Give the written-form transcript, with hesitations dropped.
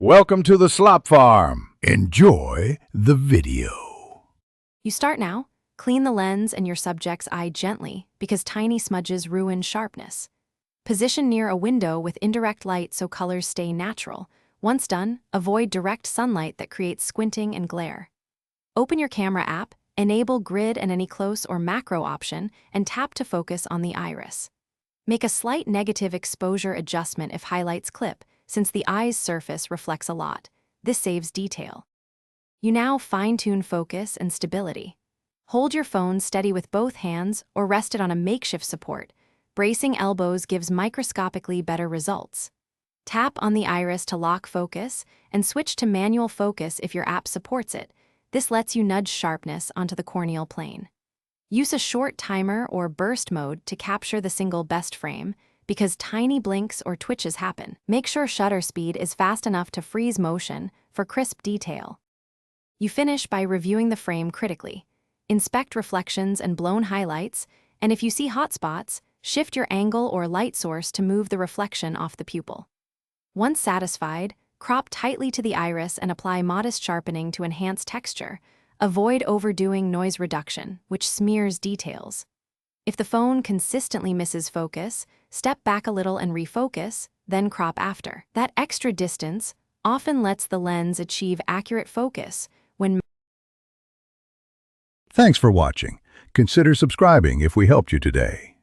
Welcome to the Slop Farm. Enjoy the video. You start now. Clean the lens and your subject's eye gently because tiny smudges ruin sharpness. Position near a window with indirect light so colors stay natural. Once done, avoid direct sunlight that creates squinting and glare. Open your camera app, enable grid and any close or macro option, and tap to focus on the iris. Make a slight negative exposure adjustment if highlights clip, since the eye's surface reflects a lot. This saves detail. You now fine-tune focus and stability. Hold your phone steady with both hands or rest it on a makeshift support. Bracing elbows gives microscopically better results. Tap on the iris to lock focus and switch to manual focus if your app supports it. This lets you nudge sharpness onto the corneal plane. Use a short timer or burst mode to capture the single best frame because tiny blinks or twitches happen. Make sure shutter speed is fast enough to freeze motion for crisp detail. You finish by reviewing the frame critically. Inspect reflections and blown highlights, and if you see hot spots, shift your angle or light source to move the reflection off the pupil. Once satisfied, crop tightly to the iris and apply modest sharpening to enhance texture. Avoid overdoing noise reduction, which smears details. If the phone consistently misses focus, step back a little and refocus, then crop after. That extra distance often lets the lens achieve accurate focus when... Thanks for watching. Consider subscribing if we helped you today.